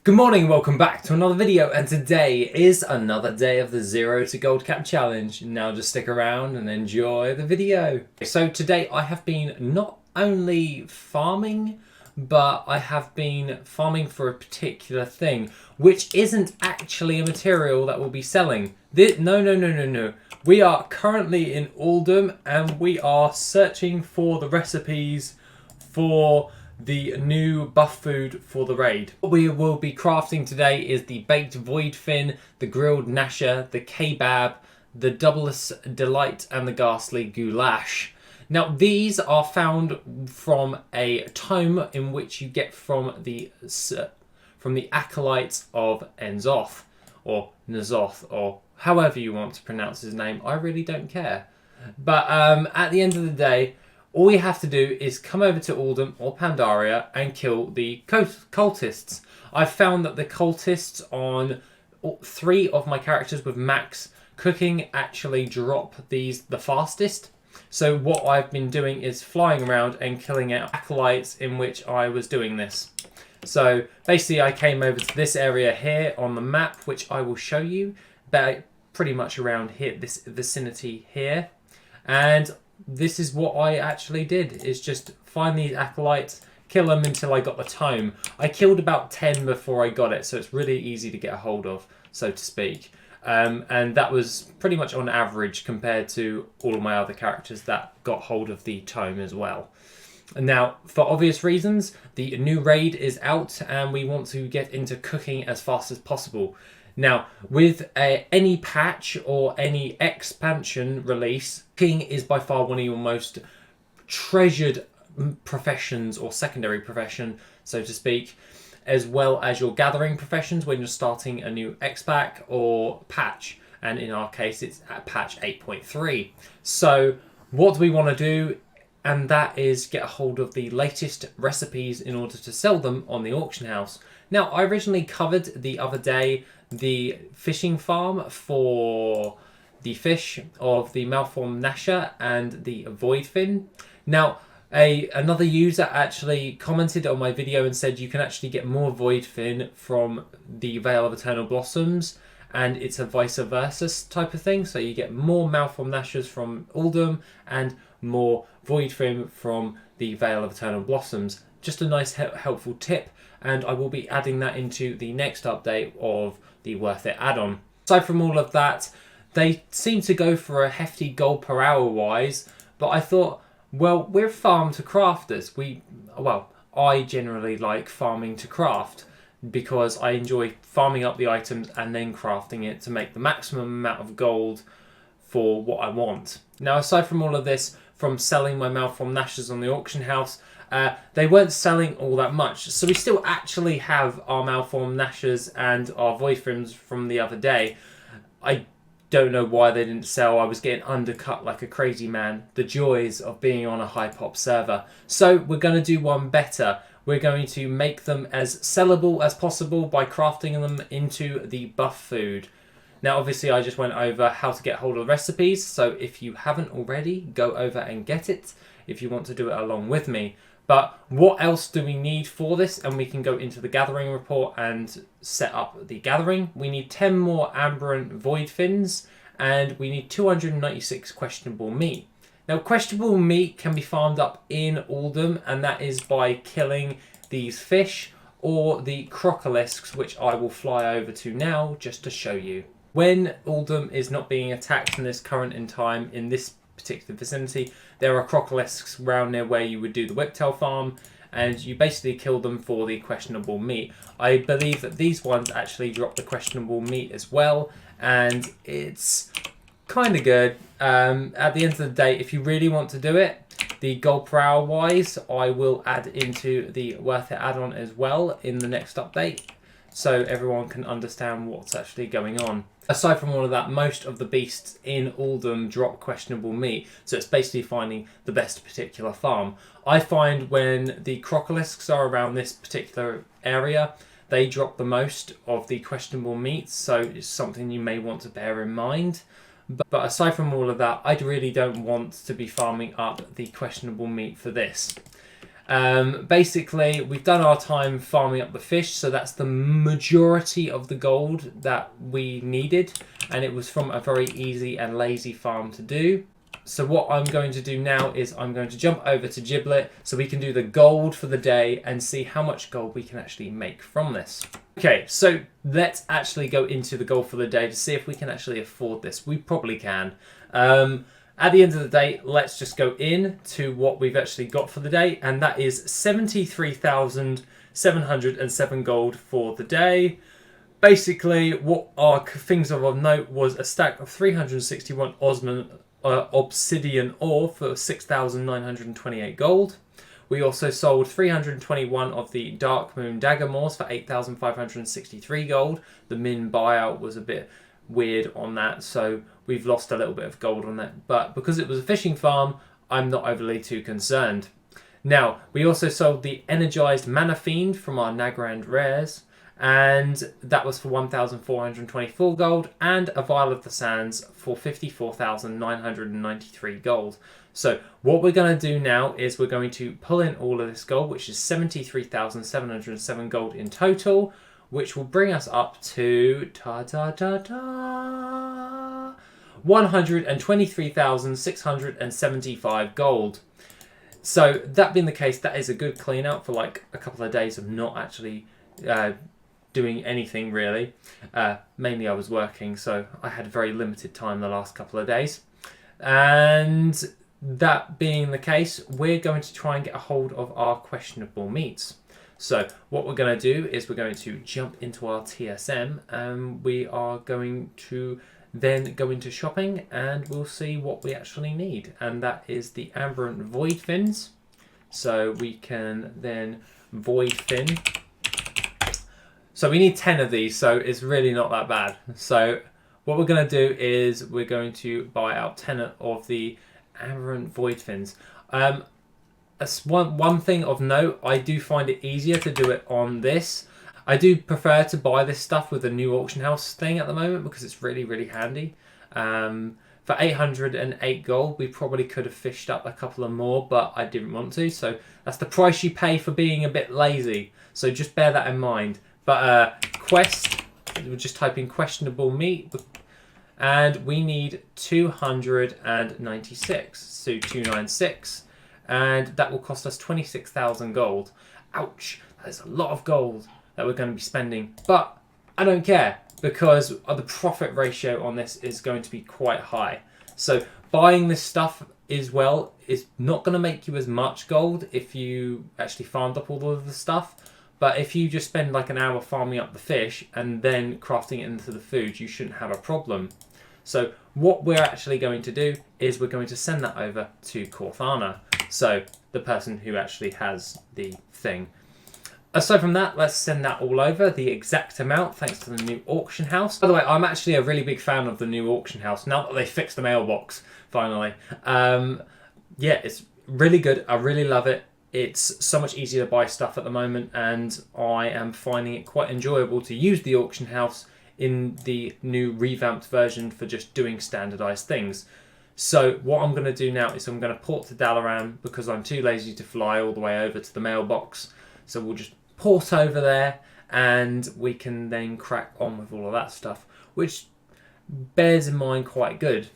Good morning, welcome back to another video, and today is another day of the 0 to Gold Cap Challenge. Now just stick around and enjoy the video. So today I have been not only farming, but I have been farming for a particular thing, which isn't actually a material that we'll be selling. No. We are currently in Oldham and we are searching for the recipes for the new buff food for the raid. What we will be crafting today is the baked void fin, the grilled nasher, the kebab, the doubleless delight, and the ghastly goulash. Now these are found from a tome in which you get from the acolytes of Enzoth, or Nazoth, or however you want to pronounce his name. I really don't care. But at the end of the day, all you have to do is come over to Oldham or Pandaria and kill the cultists. I've found that the cultists on 3 of my characters with max cooking actually drop these the fastest. So what I've been doing is flying around and killing out acolytes in which I was doing this. So basically I came over to this area here on the map, which I will show you, but pretty much around here, this vicinity here. And this is what I actually did, is just find these acolytes, kill them until I got the tome. I killed about 10 before I got it, so it's really easy to get a hold of, so to speak. And that was pretty much on average compared to all of my other characters that got hold of the tome as well. And now, for obvious reasons, the new raid is out and we want to get into cooking as fast as possible. Now, with any patch or any expansion release, cooking is by far one of your most treasured professions, or secondary profession, so to speak, as well as your gathering professions when you're starting a new X-Pack or patch. And in our case, it's at patch 8.3. So what do we want to do? And that is get a hold of the latest recipes in order to sell them on the auction house. Now, I originally covered the other day the fishing farm for the fish of the malformed nasher and the void fin. Now, another user actually commented on my video and said you can actually get more void fin from the Vale of Eternal Blossoms, and it's a vice versa type of thing. So you get more malformed nashers from Oldham and more void fin from the Vale of Eternal Blossoms. Just a nice helpful tip, and I will be adding that into the next update of the Worth It add-on. Aside from all of that, they seem to go for a hefty gold per hour wise, but I thought, well, we're farm to crafters. I generally like farming to craft because I enjoy farming up the items and then crafting it to make the maximum amount of gold for what I want. Now, aside from all of this, from selling my malformed nashers on the auction house, they weren't selling all that much. So we still actually have our malformed nashers and our void fins from the other day. I don't know why they didn't sell. I was getting undercut like a crazy man. The joys of being on a high pop server. So we're going to do one better. We're going to make them as sellable as possible by crafting them into the buff food. Now, obviously, I just went over how to get hold of the recipes. So if you haven't already, go over and get it if you want to do it along with me. But what else do we need for this? And we can go into the gathering report and set up the gathering. We need 10 more aberrant void fins, and we need 296 questionable meat. Now, questionable meat can be farmed up in Oldham, and that is by killing these fish or the crocolisks, which I will fly over to now just to show you. When Oldham is not being attacked in this current in time in this particular vicinity, there are crocolisks around there where you would do the whiptail farm, and you basically kill them for the questionable meat. I believe that these ones actually drop the questionable meat as well, and it's kind of good. At the end of the day, if you really want to do it, the gold per hour wise, I will add into the Worth It add-on as well in the next update, so everyone can understand what's actually going on. Aside from all of that, most of the beasts in Oldham drop questionable meat, so it's basically finding the best particular farm. I find when the crocolisks are around this particular area, they drop the most of the questionable meat, so it's something you may want to bear in mind. But aside from all of that, I really don't want to be farming up the questionable meat for this. Basically, we've done our time farming up the fish, so that's the majority of the gold that we needed, and it was from a very easy and lazy farm to do. So what I'm going to do now is I'm going to jump over to Giblet so we can do the gold for the day and see how much gold we can actually make from this. Okay, so let's actually go into the gold for the day to see if we can actually afford this. We probably can. At the end of the day, let's just go in to what we've actually got for the day, and that is 73,707 gold for the day. Basically, what our things of note was a stack of 361 obsidian ore for 6,928 gold. We also sold 321 of the Dark Moon Dagger Moors for 8,563 gold. The min buyout was a bit weird on that, so we've lost a little bit of gold on that. But because it was a fishing farm, I'm not overly too concerned. Now, we also sold the Energized Mana Fiend from our Nagrand Rares, and that was for 1,424 gold, and a Vial of the Sands for 54,993 gold. So what we're going to do now is we're going to pull in all of this gold, which is 73,707 gold in total, which will bring us up to 123,675 gold. So that being the case, that is a good clean out for like a couple of days of not actually doing anything really. Mainly I was working, so I had very limited time the last couple of days. And that being the case, we're going to try and get a hold of our questionable meats. So what we're going to do is we're going to jump into our TSM, and we are going to then go into shopping, and we'll see what we actually need. And that is the Aberrant Void Fins. So we can then Void Fin. So we need 10 of these, so it's really not that bad. So what we're going to do is we're going to buy out 10 of the Aberrant Void Fins. One thing of note, I do find it easier to do it on this. I do prefer to buy this stuff with the new auction house thing at the moment because it's really, really handy. For 808 gold, we probably could have fished up a couple of more, but I didn't want to. So that's the price you pay for being a bit lazy. So just bear that in mind. But quest, we'll just type in questionable meat. And we need 296. So 296. And that will cost us 26,000 gold. Ouch, that's a lot of gold that we're going to be spending. But I don't care, because the profit ratio on this is going to be quite high. So buying this stuff is not going to make you as much gold if you actually farmed up all of the stuff. But if you just spend like an hour farming up the fish and then crafting it into the food, you shouldn't have a problem. So what we're actually going to do is we're going to send that over to Corthana. So the person who actually has the thing. Aside from that, let's send that all over, the exact amount, thanks to the new auction house. By the way, I'm actually a really big fan of the new auction house, now that they fixed the mailbox, finally. Yeah, it's really good. I really love it. It's so much easier to buy stuff at the moment, and I am finding it quite enjoyable to use the auction house in the new revamped version for just doing standardized things. So what I'm going to do now is I'm going to port to Dalaran because I'm too lazy to fly all the way over to the mailbox. So we'll just port over there and we can then crack on with all of that stuff, which bears in mind quite good.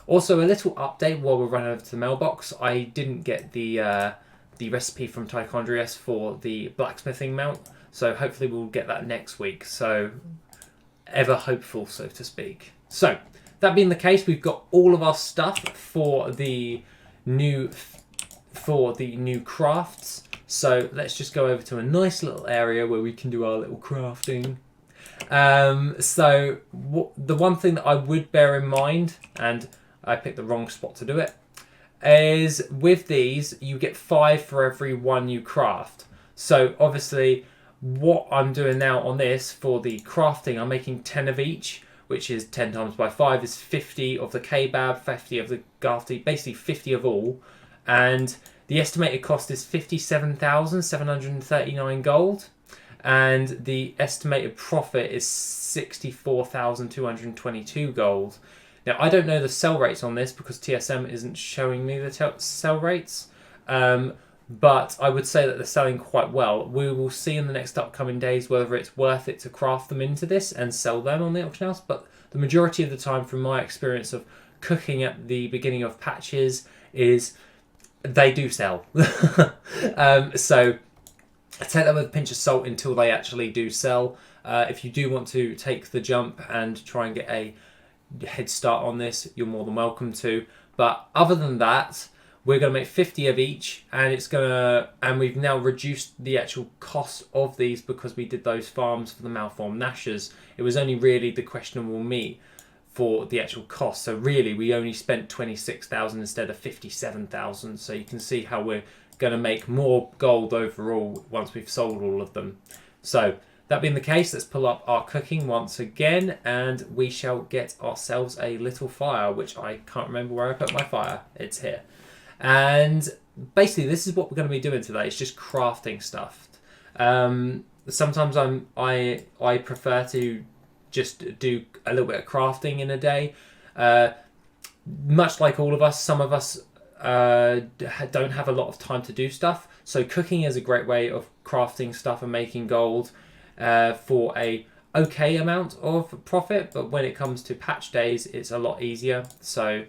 Also, a little update while we're running over to the mailbox. I didn't get the recipe from Tichondrius for the blacksmithing mount, so hopefully we'll get that next week. So ever hopeful, so to speak. So that being the case, we've got all of our stuff for the new crafts. So let's just go over to a nice little area where we can do our little crafting. The one thing that I would bear in mind, and I picked the wrong spot to do it, is with these you get 5 for every 1 you craft. So obviously what I'm doing now on this for the crafting, I'm making 10 of each, which is 10 times by 5 is 50 of the kebab, 50 of the gafti, basically 50 of all. And the estimated cost is 57,739 gold. And the estimated profit is 64,222 gold. Now, I don't know the sell rates on this because TSM isn't showing me the sell rates. but I would say that they're selling quite well. We will see in the next upcoming days whether it's worth it to craft them into this and sell them on the auction house, but the majority of the time, from my experience of cooking at the beginning of patches, is they do sell. So I take that with a pinch of salt until they actually do sell. If you do want to take the jump and try and get a head start on this, you're more than welcome to. But other than that, we're going to make 50 of each, and we've now reduced the actual cost of these because we did those farms for the malformed gnashers. It was only really the questionable meat for the actual cost. So really, we only spent 26,000 instead of 57,000. So you can see how we're going to make more gold overall once we've sold all of them. So that being the case, let's pull up our cooking once again, and we shall get ourselves a little fire, which I can't remember where I put my fire. It's here. And basically, this is what we're going to be doing today. It's just crafting stuff. Sometimes I prefer to just do a little bit of crafting in a day. Much like all of us, some of us don't have a lot of time to do stuff. So cooking is a great way of crafting stuff and making gold for a okay amount of profit. But when it comes to patch days, it's a lot easier. So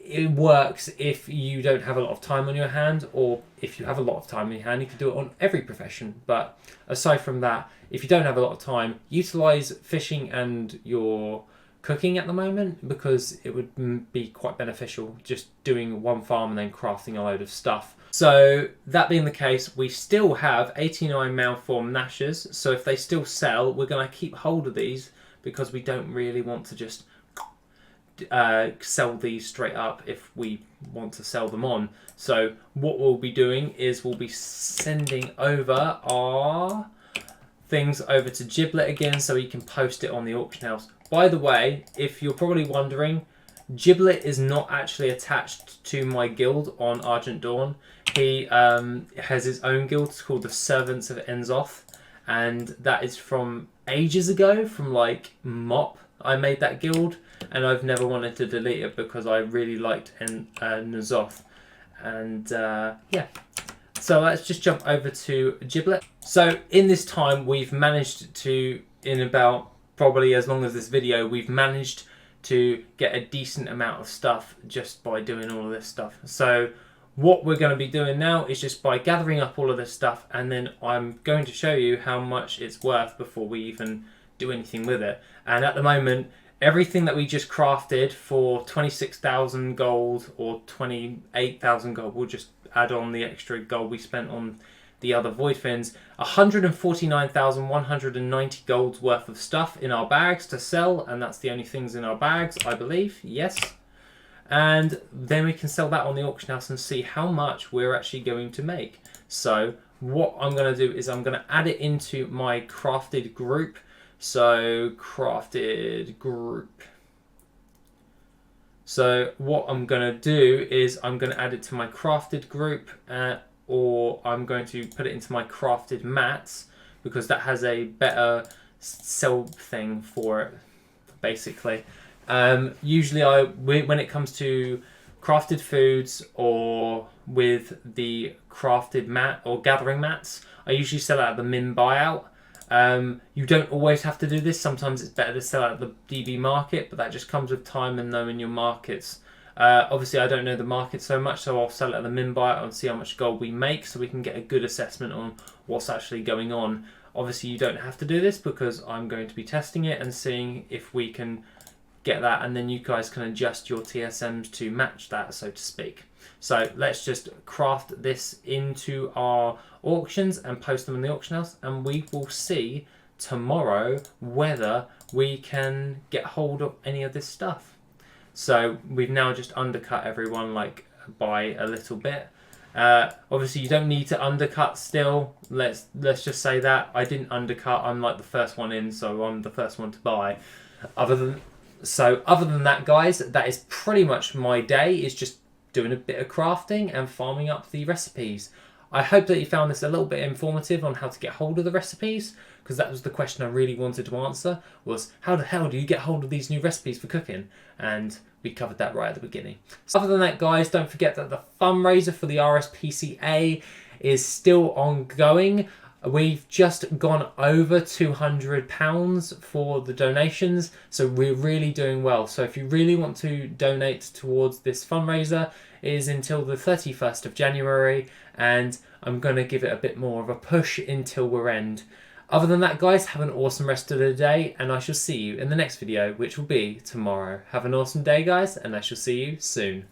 it works if you don't have a lot of time on your hand, or if you have a lot of time on your hand, you can do it on every profession. But aside from that, if you don't have a lot of time, utilize fishing and your cooking at the moment, because it would be quite beneficial just doing one farm and then crafting a load of stuff. So that being the case, we still have 89 malformed gnashers. So if they still sell, we're going to keep hold of these because we don't really want to just sell these straight up if we want to sell them on. So what we'll be doing is we'll be sending over our things over to Giblet again so he can post it on the auction house. By the way, if you're probably wondering, Giblet is not actually attached to my guild on Argent Dawn. He has his own guild. It's called the Servants of Enzoth, and that is from ages ago, from like MOP. I made that guild, and I've never wanted to delete it because I really liked N'Zoth. And yeah, so let's just jump over to Giblet. So in this time, we've managed to, in about probably as long as this video, we've managed to get a decent amount of stuff just by doing all of this stuff. So what we're going to be doing now is just by gathering up all of this stuff, and then I'm going to show you how much it's worth before we even do anything with it. And at the moment, everything that we just crafted for 26,000 gold or 28,000 gold, we'll just add on the extra gold we spent on the other void fins, 149,190 gold's worth of stuff in our bags to sell, and that's the only things in our bags, I believe. Yes. And then we can sell that on the auction house and see how much we're actually going to make. So what I'm going to do is I'm going to add it into my crafted group. So crafted group. So what I'm going to do is I'm going to add it to my crafted group, or I'm going to put it into my crafted mats, because that has a better sell thing for it, basically. Usually when it comes to crafted foods or with the crafted mat or gathering mats, I usually sell out at the min buyout. You don't always have to do this. Sometimes it's better to sell out at the DB market, but that just comes with time and knowing your markets. Obviously, I don't know the market so much, so I'll sell it at the min buyout and see how much gold we make, so we can get a good assessment on what's actually going on. Obviously, you don't have to do this because I'm going to be testing it and seeing if we can get that, and then you guys can adjust your TSMs to match that, so to speak. So let's just craft this into our auctions and post them in the auction house, and we will see tomorrow whether we can get hold of any of this stuff. So we've now just undercut everyone like by a little bit. Obviously you don't need to undercut still. Let's just say that I didn't undercut. I'm like the first one in, so I'm the first one to buy. Other than that, guys, that is pretty much my day. Is just doing a bit of crafting and farming up the recipes. I hope that you found this a little bit informative on how to get hold of the recipes, because that was the question I really wanted to answer, was how the hell do you get hold of these new recipes for cooking? And we covered that right at the beginning. So other than that, guys, don't forget that the fundraiser for the RSPCA is still ongoing. We've just gone over £200 for the donations, so we're really doing well. So if you really want to donate towards this fundraiser, it is until the 31st of January, and I'm going to give it a bit more of a push until we're end. Other than that, guys, have an awesome rest of the day, and I shall see you in the next video, which will be tomorrow. Have an awesome day, guys, and I shall see you soon.